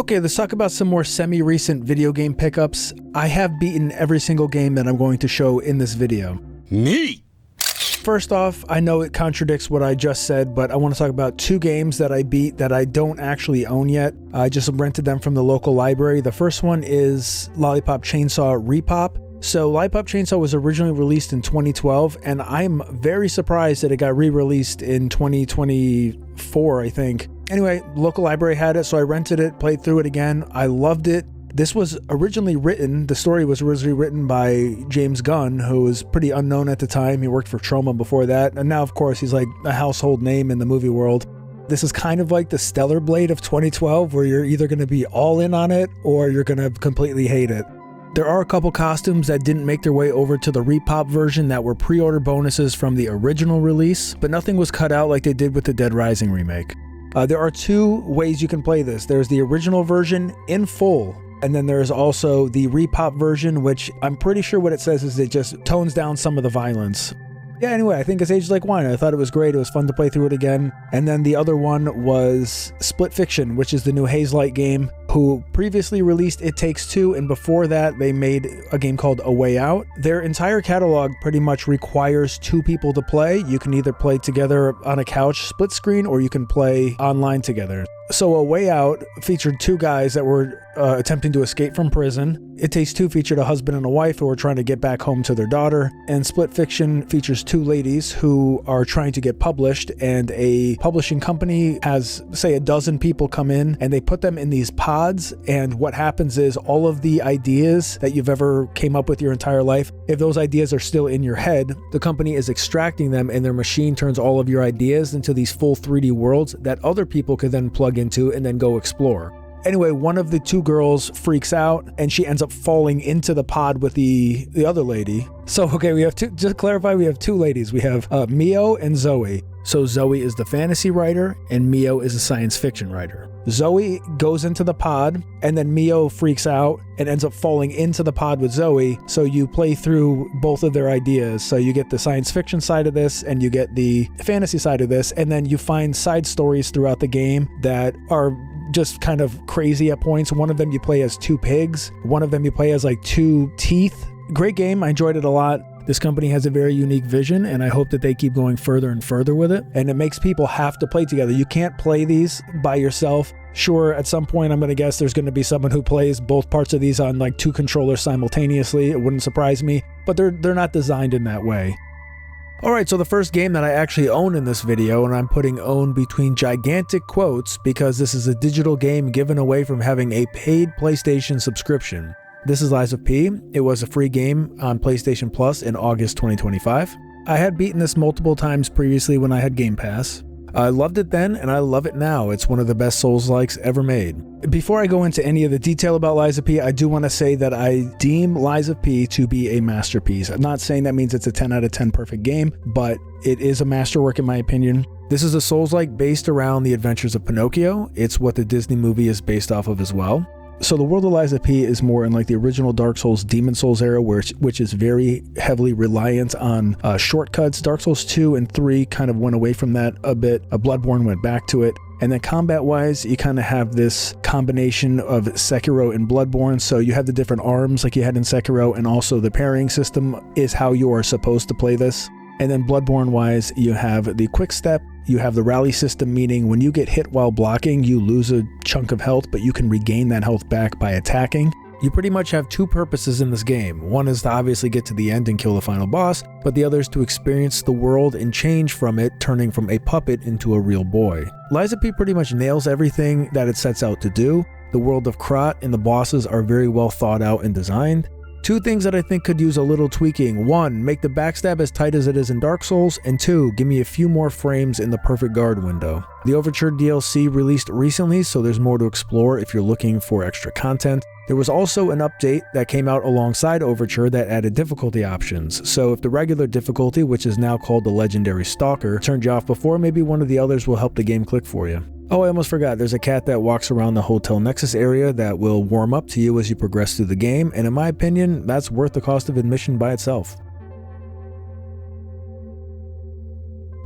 Okay, let's talk about some more semi-recent video game pickups. I have beaten every single game that I'm going to show in this video. Neat! First off, I know it contradicts what I just said, but I want to talk about two games that I beat that I don't actually own yet. I just rented them from the local library. The first one is Lollipop Chainsaw Repop. So Lollipop Chainsaw was originally released in 2012, and I'm very surprised that it got re-released in 2024, I think. Anyway, local library had it, so I rented it, played through it again. I loved it. This was originally written, the story was originally written by James Gunn, who was pretty unknown at the time. He worked for Troma before that, and now, of course, he's like a household name in the movie world. This is kind of like the Stellar Blade of 2012, where you're either going to be all in on it, or you're going to completely hate it. There are a couple costumes that didn't make their way over to the Repop version that were pre-order bonuses from the original release, but nothing was cut out like they did with the Dead Rising remake. There are two ways you can play this. There's the original version in full, and then there's also the Repop version, which I'm pretty sure what it says is it just tones down some of the violence. Yeah, anyway, I think it's aged like wine. I thought it was great. It was fun to play through it again. And then the other one was Split Fiction, which is the new Hazelight game, who previously released It Takes Two, and before that they made a game called A Way Out. Their entire catalog pretty much requires two people to play. You can either play together on a couch split screen, or you can play online together. So A Way Out featured two guys that were attempting to escape from prison. It Takes Two featured a husband and a wife who were trying to get back home to their daughter. And Split Fiction features two ladies who are trying to get published, and a publishing company has, say, a dozen people come in, and they put them in these pods, and what happens is all of the ideas that you've ever came up with your entire life, if those ideas are still in your head, the company is extracting them, and their machine turns all of your ideas into these full 3D worlds that other people could then plug into and then go explore. Anyway, one of the two girls freaks out, and she ends up falling into the pod with the other lady. So, okay, we have two, just to clarify, we have two ladies. We have Mio and Zoe. So Zoe is the fantasy writer, and Mio is a science fiction writer. Zoe goes into the pod, and then Mio freaks out and ends up falling into the pod with Zoe. So you play through both of their ideas. So you get the science fiction side of this, and you get the fantasy side of this, and then you find side stories throughout the game that are just kind of crazy at points. One of them you play as two pigs. One of them you play as like two teeth. Great game. I enjoyed it a lot. This company has a very unique vision, and I hope that they keep going further and further with it. And it makes people have to play together. You can't play these by yourself. Sure, at some point, I'm going to guess there's going to be someone who plays both parts of these on like two controllers simultaneously. It wouldn't surprise me, but they're not designed in that way. Alright, so the first game that I actually own in this video, and I'm putting own between gigantic quotes because this is a digital game given away from having a paid PlayStation subscription. This is Lies of P. It was a free game on PlayStation Plus in August 2025. I had beaten this multiple times previously when I had Game Pass. I loved it then, and I love it now. It's one of the best Souls-likes ever made. Before I go into any of the detail about Lies of P, I do want to say that I deem Lies of P to be a masterpiece. I'm not saying that means it's a 10 out of 10 perfect game, but it is a masterwork in my opinion. This is a Souls-like based around the adventures of Pinocchio. It's what the Disney movie is based off of as well. So the world of Lies of P is more in like the original Dark Souls, Demon Souls era, which is very heavily reliant on shortcuts. Dark Souls 2 and 3 kind of went away from that a bit. Bloodborne went back to it. And then combat-wise, you kind of have this combination of Sekiro and Bloodborne. So you have the different arms like you had in Sekiro, and also the parrying system is how you are supposed to play this. And then Bloodborne-wise, you have the quick step, you have the rally system, meaning when you get hit while blocking, you lose a chunk of health, but you can regain that health back by attacking. You pretty much have two purposes in this game. One is to obviously get to the end and kill the final boss, but the other is to experience the world and change from it, turning from a puppet into a real boy. Lies of P pretty much nails everything that it sets out to do. The world of Krat and the bosses are very well thought out and designed. Two things that I think could use a little tweaking. One, make the backstab as tight as it is in Dark Souls, and two, give me a few more frames in the perfect guard window. The Overture DLC released recently, so there's more to explore if you're looking for extra content. There was also an update that came out alongside Overture that added difficulty options. So if the regular difficulty, which is now called the Legendary Stalker, turned you off before, maybe one of the others will help the game click for you. Oh, I almost forgot, there's a cat that walks around the Hotel Nexus area that will warm up to you as you progress through the game, and in my opinion, that's worth the cost of admission by itself.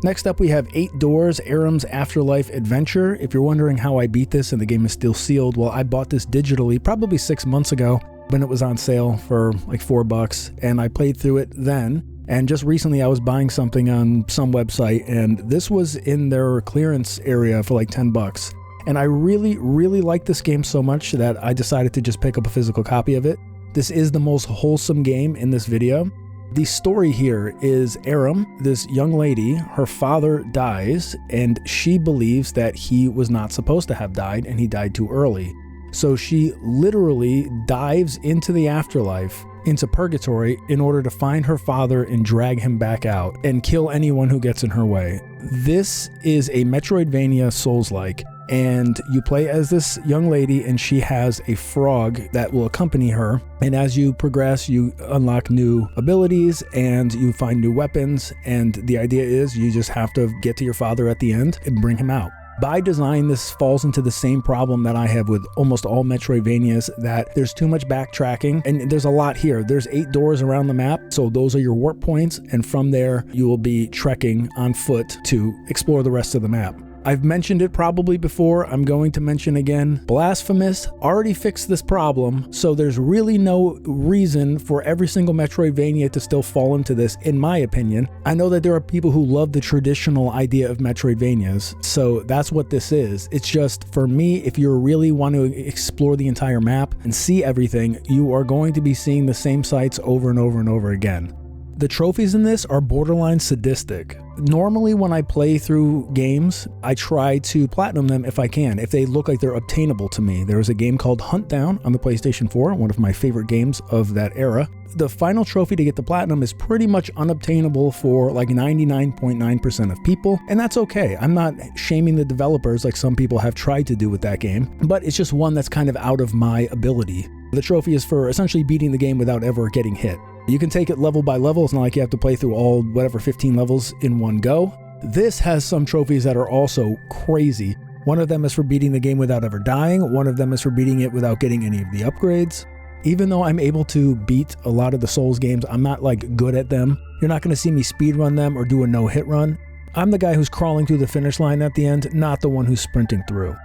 Next up, we have 8 Doors, Aram's Afterlife Adventure. If you're wondering how I beat this and the game is still sealed, well, I bought this digitally probably 6 months ago when it was on sale for like $4, and I played through it then. And just recently I was buying something on some website, and this was in their clearance area for like $10. And I really, really like this game so much that I decided to just pick up a physical copy of it. This is the most wholesome game in this video. The story here is Aram, this young lady, her father dies, and she believes that he was not supposed to have died and he died too early. So she literally dives into the afterlife, into purgatory, in order to find her father and drag him back out and kill anyone who gets in her way. This is a Metroidvania Souls-like, and you play as this young lady, and she has a frog that will accompany her. And as you progress, you unlock new abilities and you find new weapons. And the idea is you just have to get to your father at the end and bring him out. By design, this falls into the same problem that I have with almost all Metroidvanias, that there's too much backtracking, and there's a lot here. There's 8 doors around the map, so those are your warp points, and from there you will be trekking on foot to explore the rest of the map. I've mentioned it probably before, I'm going to mention again, Blasphemous already fixed this problem, so there's really no reason for every single Metroidvania to still fall into this, in my opinion. I know that there are people who love the traditional idea of Metroidvanias, so that's what this is. It's just, for me, if you really want to explore the entire map and see everything, you are going to be seeing the same sites over and over and over again. The trophies in this are borderline sadistic. Normally when I play through games, I try to platinum them if I can, if they look like they're obtainable to me. There was a game called Hunt Down on the PlayStation 4, one of my favorite games of that era. The final trophy to get the platinum is pretty much unobtainable for like 99.9% of people, and that's okay. I'm not shaming the developers like some people have tried to do with that game, but it's just one that's kind of out of my ability. The trophy is for essentially beating the game without ever getting hit. You can take it level by level. It's not like you have to play through all 15 levels in one go. This has some trophies that are also crazy. One of them is for beating the game without ever dying. One of them is for beating it without getting any of the upgrades. Even though I'm able to beat a lot of the Souls games, I'm not like good at them. You're not going to see me speedrun them or do a no-hit run. I'm the guy who's crawling through the finish line at the end, not the one who's sprinting through.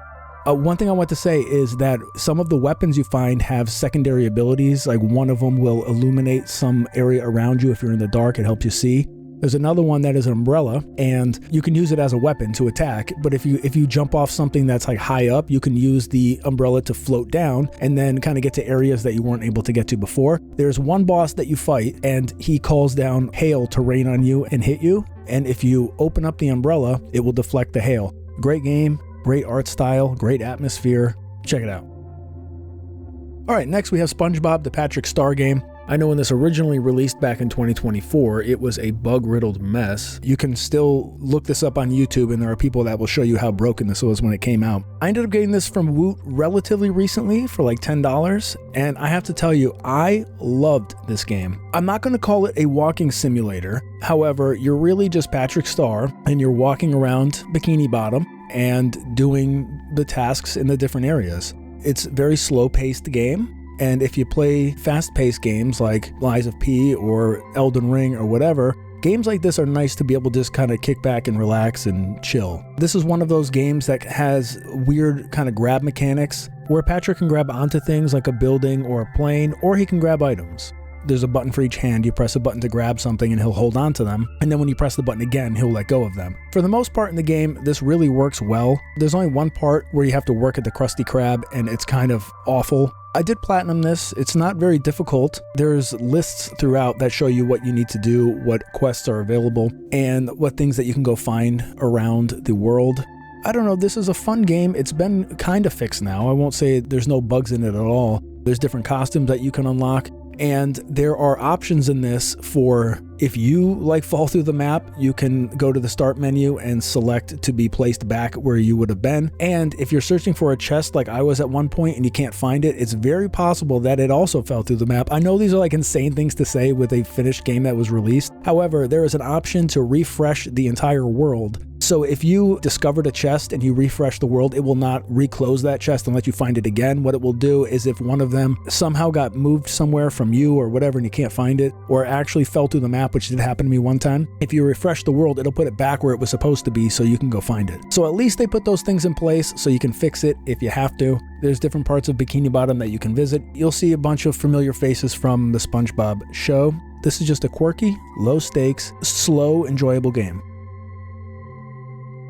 One thing I want to say is that some of the weapons you find have secondary abilities, like one of them will illuminate some area around you. If you're in the dark, it helps you see. There's another one that is an umbrella, and you can use it as a weapon to attack, but if you jump off something that's like high up, you can use the umbrella to float down and then kind of get to areas that you weren't able to get to before. There's one boss that you fight, and he calls down hail to rain on you and hit you, and if you open up the umbrella, it will deflect the hail. Great game. Great art style, great atmosphere. Check it out. All right, next we have SpongeBob, the Patrick Star game. I know when this originally released back in 2024, it was a bug-riddled mess. You can still look this up on YouTube, and there are people that will show you how broken this was when it came out. I ended up getting this from Woot relatively recently for like $10, and I have to tell you, I loved this game. I'm not going to call it a walking simulator. However, you're really just Patrick Star, and you're walking around Bikini Bottom and doing the tasks in the different areas. It's a very slow-paced game. And if you play fast-paced games like Lies of P or Elden Ring or whatever, games like this are nice to be able to just kind of kick back and relax and chill. This is one of those games that has weird kind of grab mechanics where Patrick can grab onto things like a building or a plane, or he can grab items. There's a button for each hand. You press a button to grab something and he'll hold on to them. And then when you press the button again, he'll let go of them. For the most part in the game, this really works well. There's only one part where you have to work at the Krusty Krab, and it's kind of awful. I did platinum this. It's not very difficult. There's lists throughout that show you what you need to do, what quests are available, and what things that you can go find around the world. I don't know, this is a fun game. It's been kind of fixed now. I won't say there's no bugs in it at all. There's different costumes that you can unlock. And there are options in this for if you like fall through the map, you can go to the start menu and select to be placed back where you would have been. And if you're searching for a chest like I was at one point and you can't find it, it's very possible that it also fell through the map. I know these are like insane things to say with a finished game that was released. However, there is an option to refresh the entire world So if you discovered a chest and you refresh the world, it will not reclose that chest and let you find it again. What it will do is if one of them somehow got moved somewhere from you or whatever and you can't find it, or actually fell through the map, which did happen to me one time, if you refresh the world, it'll put it back where it was supposed to be so you can go find it. So at least they put those things in place so you can fix it if you have to. There's different parts of Bikini Bottom that you can visit. You'll see a bunch of familiar faces from the SpongeBob show. This is just a quirky, low stakes, slow, enjoyable game.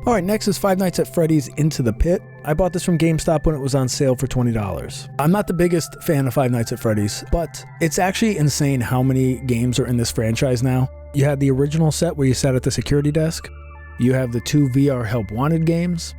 Alright, next is Five Nights at Freddy's Into the Pit. I bought this from GameStop when it was on sale for $20. I'm not the biggest fan of Five Nights at Freddy's, but it's actually insane how many games are in this franchise now. You had the original set where you sat at the security desk. You have the 2 VR Help Wanted games.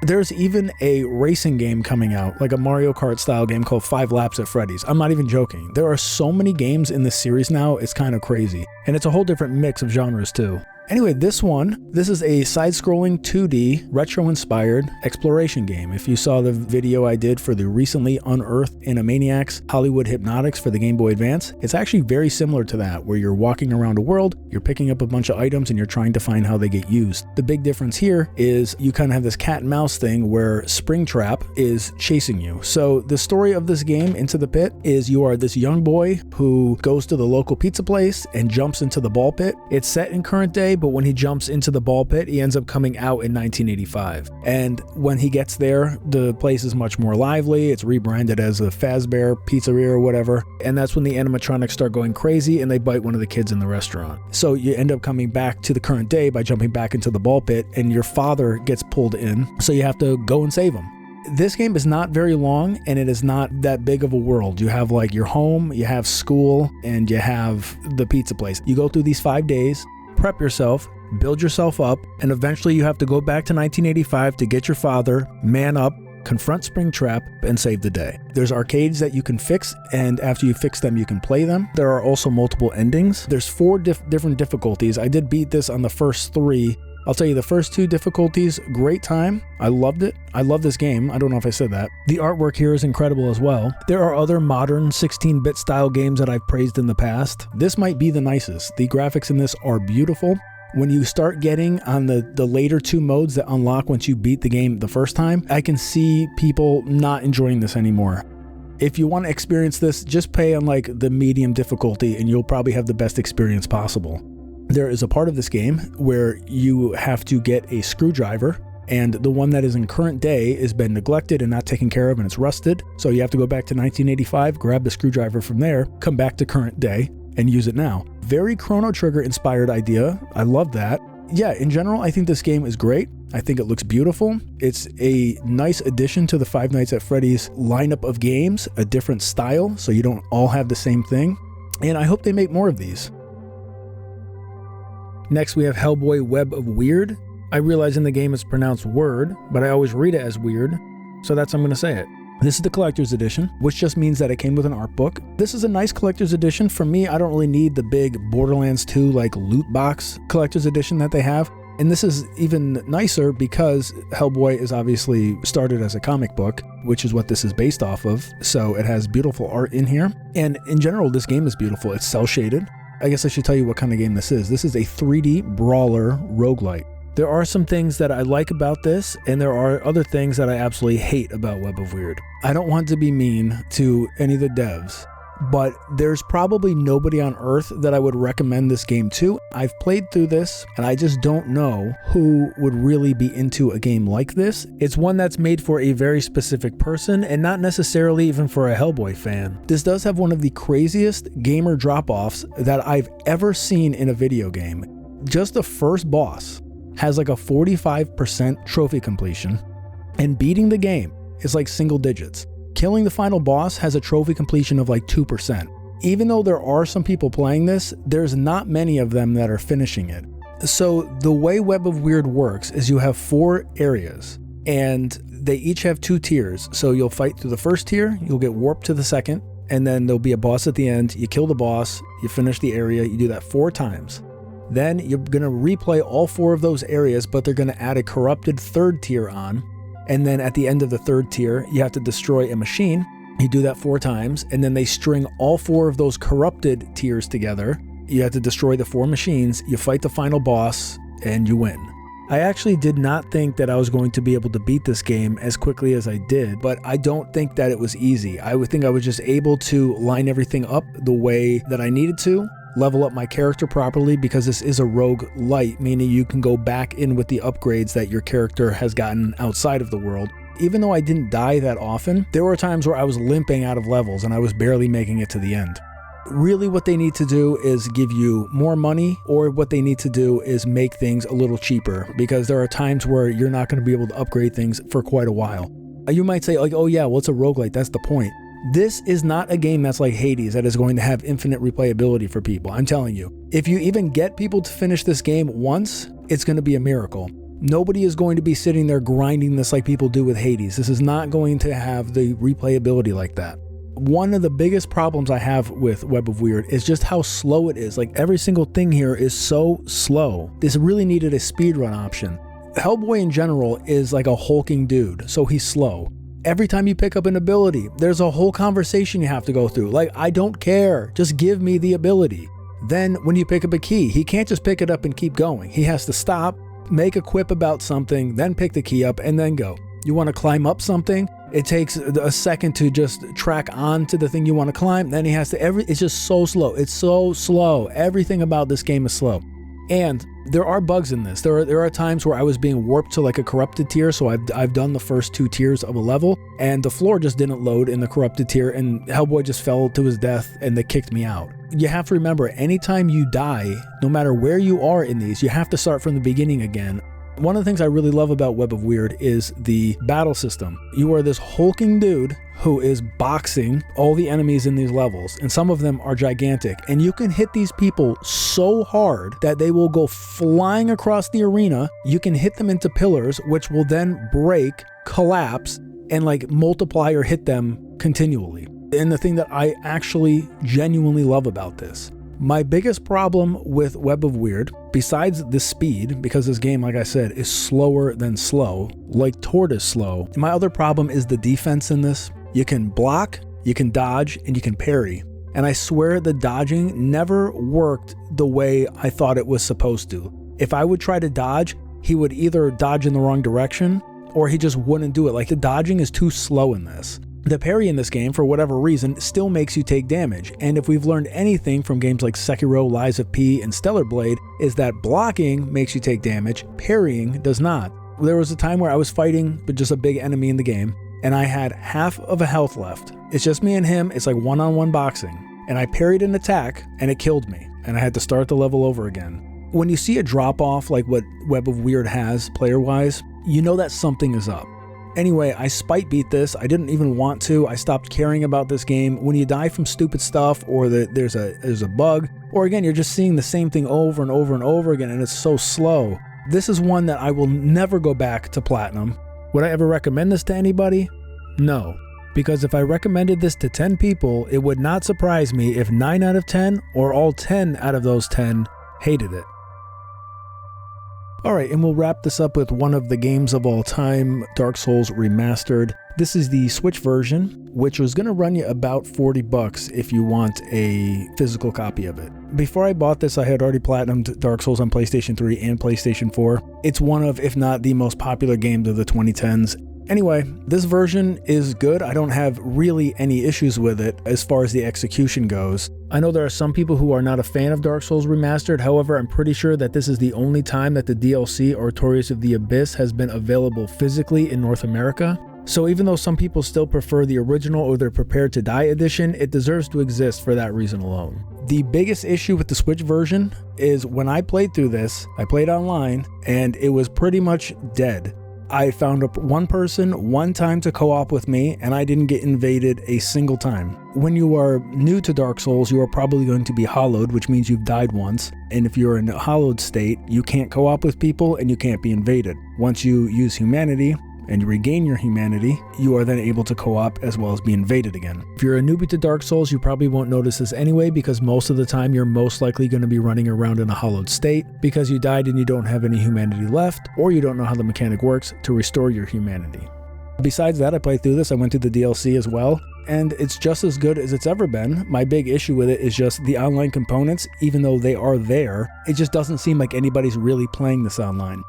There's even a racing game coming out, like a Mario Kart style game called 5 Laps at Freddy's. I'm not even joking. There are so many games in this series now, it's kind of crazy. And it's a whole different mix of genres too. Anyway, this is a side-scrolling 2D, retro-inspired exploration game. If you saw the video I did for the recently unearthed Animaniacs Hollywood Hypnotics for the Game Boy Advance, it's actually very similar to that, where you're walking around a world, you're picking up a bunch of items, and you're trying to find how they get used. The big difference here is you kind of have this cat and mouse thing where Springtrap is chasing you. So the story of this game, Into the Pit, is you are this young boy who goes to the local pizza place and jumps into the ball pit. It's set in current day, but when he jumps into the ball pit, he ends up coming out in 1985. And when he gets there, the place is much more lively. It's rebranded as a Fazbear Pizzeria or whatever. And that's when the animatronics start going crazy and they bite one of the kids in the restaurant. So you end up coming back to the current day by jumping back into the ball pit, and your father gets pulled in. So you have to go and save him. This game is not very long, and it is not that big of a world. You have like your home, you have school, and you have the pizza place. You go through these 5 days, prep yourself, build yourself up, and eventually you have to go back to 1985 to get your father, man up, confront Springtrap, and save the day. There's arcades that you can fix, and after you fix them, you can play them. There are also multiple endings. There's 4 different difficulties. I did beat this on the first 3. I'll tell you, the first 2 difficulties, great time. I loved it. I love this game. I don't know if I said that. The artwork here is incredible as well. There are other modern 16-bit style games that I've praised in the past. This might be the nicest. The graphics in this are beautiful. When you start getting on the later 2 modes that unlock once you beat the game the first time, I can see people not enjoying this anymore. If you want to experience this, just play on like the medium difficulty and you'll probably have the best experience possible. There is a part of this game where you have to get a screwdriver, and the one that is in current day has been neglected and not taken care of and it's rusted. So you have to go back to 1985, grab the screwdriver from there, come back to current day, and use it now. Very Chrono Trigger inspired idea. I love that. Yeah, in general, I think this game is great. I think it looks beautiful. It's a nice addition to the Five Nights at Freddy's lineup of games, a different style, so you don't all have the same thing. And I hope they make more of these. Next, we have Hellboy Web of Weird. I realize in the game it's pronounced word, but I always read it as weird, so that's how I'm going to say it. This is the collector's edition, which just means that it came with an art book. This is a nice collector's edition. For me, I don't really need the big Borderlands 2 like loot box collector's edition that they have. And this is even nicer because Hellboy is obviously started as a comic book, which is what this is based off of. So it has beautiful art in here. And in general, this game is beautiful. It's cel shaded. I guess I should tell you what kind of game this is. This is a 3D brawler roguelite. There are some things that I like about this, and there are other things that I absolutely hate about Web of Weird. I don't want to be mean to any of the devs, but there's probably nobody on earth that I would recommend this game to. I've played through this, and I just don't know who would really be into a game like this. It's one that's made for a very specific person, and not necessarily even for a Hellboy fan. This does have one of the craziest gamer drop-offs that I've ever seen in a video game. Just the first boss has like a 45% trophy completion, and beating the game is like single digits. Killing the final boss has a trophy completion of like 2%. Even though there are some people playing this, there's not many of them that are finishing it. So the way Web of Weird works is you have 4 areas, and they each have 2 tiers. So you'll fight through the first tier, you'll get warped to the second, and then there'll be a boss at the end. You kill the boss, you finish the area, you do that 4 times. Then you're going to replay all 4 of those areas, but they're going to add a corrupted 3rd tier on. And then at the end of the 3rd tier, you have to destroy a machine. You do that 4 times, and then they string all 4 of those corrupted tiers together. You have to destroy the 4 machines, you fight the final boss, and you win. I actually did not think that I was going to be able to beat this game as quickly as I did, but I don't think that it was easy. I would think I was just able to line everything up the way that I needed to, level up my character properly, because this is a roguelite, meaning you can go back in with the upgrades that your character has gotten outside of the world. Even though I didn't die that often, there were times where I was limping out of levels and I was barely making it to the end. Really what they need to do is give you more money, or what they need to do is make things a little cheaper, because there are times where you're not going to be able to upgrade things for quite a while. You might say like, oh yeah, well it's a roguelite, that's the point. This is not a game that's like Hades that is going to have infinite replayability for people. I'm telling you, if you even get people to finish this game once, it's going to be a miracle. Nobody is going to be sitting there grinding this like people do with Hades. This is not going to have the replayability like that. One of the biggest problems I have with Web of Weird is just how slow it is. Like every single thing here is so slow. This really needed a speedrun option. Hellboy in general is like a hulking dude, so he's slow. Every time you pick up an ability, there's a whole conversation you have to go through. Like, I don't care, just give me the ability. Then when you pick up a key, he can't just pick it up and keep going. He has to stop, make a quip about something, then pick the key up and then go. You want to climb up something? It takes a second to just track on to the thing you want to climb. Then he has to, it's just so slow. It's so slow. Everything about this game is slow. And there are bugs in this. There are times where I was being warped to like a corrupted tier. So I've done the first 2 tiers of a level and the floor just didn't load in the corrupted tier and Hellboy just fell to his death and they kicked me out. You have to remember, anytime you die, no matter where you are in these, you have to start from the beginning again. One of the things I really love about Web of Weird is the battle system. You are this hulking dude who is boxing all the enemies in these levels, and some of them are gigantic, and you can hit these people so hard that they will go flying across the arena. You can hit them into pillars, which will then break, collapse, and like multiply or hit them continually. And the thing that I actually genuinely love about this, my biggest problem with Web of Weird, besides the speed, because this game, like I said, is slower than slow, like Tortoise slow, my other problem is the defense in this. You can block, you can dodge, and you can parry. And I swear the dodging never worked the way I thought it was supposed to. If I would try to dodge, he would either dodge in the wrong direction, or he just wouldn't do it. Like, the dodging is too slow in this. The parry in this game, for whatever reason, still makes you take damage, and if we've learned anything from games like Sekiro, Lies of P, and Stellar Blade, is that blocking makes you take damage, parrying does not. There was a time where I was fighting with just a big enemy in the game, and I had half of a health left. It's just me and him, it's like one-on-one boxing, and I parried an attack, and it killed me, and I had to start the level over again. When you see a drop-off like what Web of Weird has, player-wise, you know that something is up. Anyway, I spite beat this. I didn't even want to. I stopped caring about this game. When you die from stupid stuff, or there's a bug, or again, you're just seeing the same thing over and over and over again, and it's so slow. This is one that I will never go back to Platinum. Would I ever recommend this to anybody? No. Because if I recommended this to 10 people, it would not surprise me if 9 out of 10, or all 10 out of those 10, hated it. Alright, and we'll wrap this up with one of the games of all time, Dark Souls Remastered. This is the Switch version, which was going to run you about $40 if you want a physical copy of it. Before I bought this, I had already platinumed Dark Souls on PlayStation 3 and PlayStation 4. It's one of, if not the most popular games of the 2010s. Anyway, this version is good. I don't have really any issues with it as far as the execution goes. I know there are some people who are not a fan of Dark Souls Remastered. However, I'm pretty sure that this is the only time that the DLC, Artorias of the Abyss, has been available physically in North America. So even though some people still prefer the original or their Prepared to Die edition, it deserves to exist for that reason alone. The biggest issue with the Switch version is when I played through this, I played online, and it was pretty much dead. I found one person one time to co-op with me, and I didn't get invaded a single time. When you are new to Dark Souls, you are probably going to be hollowed, which means you've died once. And if you're in a hollowed state, you can't co-op with people and you can't be invaded. Once you use humanity and you regain your humanity, you are then able to co-op as well as be invaded again. If you're a newbie to Dark Souls, you probably won't notice this anyway, because most of the time you're most likely going to be running around in a hollowed state because you died and you don't have any humanity left, or you don't know how the mechanic works to restore your humanity. Besides that, I played through this, I went through the DLC as well, and it's just as good as it's ever been. My big issue with it is just the online components. Even though they are there, it just doesn't seem like anybody's really playing this online.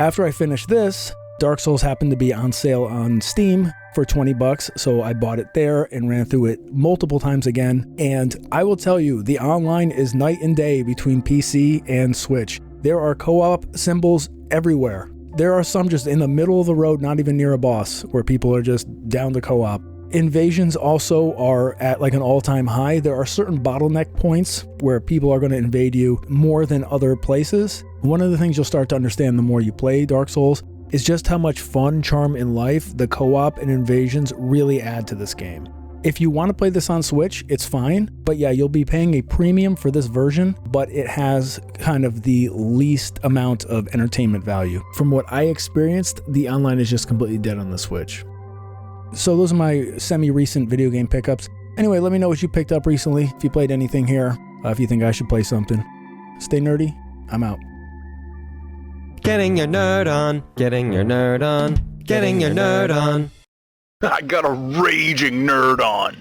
After I finished this, Dark Souls happened to be on sale on Steam for $20, so I bought it there and ran through it multiple times again. And I will tell you, the online is night and day between PC and Switch. There are co-op symbols everywhere. There are some just in the middle of the road, not even near a boss, where people are just down to co-op. Invasions also are at like an all-time high. There are certain bottleneck points where people are going to invade you more than other places. One of the things you'll start to understand the more you play Dark Souls is just how much fun, charm, and life the co-op and invasions really add to this game. If you want to play this on Switch, it's fine, but yeah, you'll be paying a premium for this version, but it has kind of the least amount of entertainment value. From what I experienced, the online is just completely dead on the Switch. So those are my semi-recent video game pickups. Anyway, let me know what you picked up recently, if you played anything here, if you think I should play something. Stay nerdy, I'm out. Getting your nerd on, getting your nerd on, getting your nerd on. I got a raging nerd on.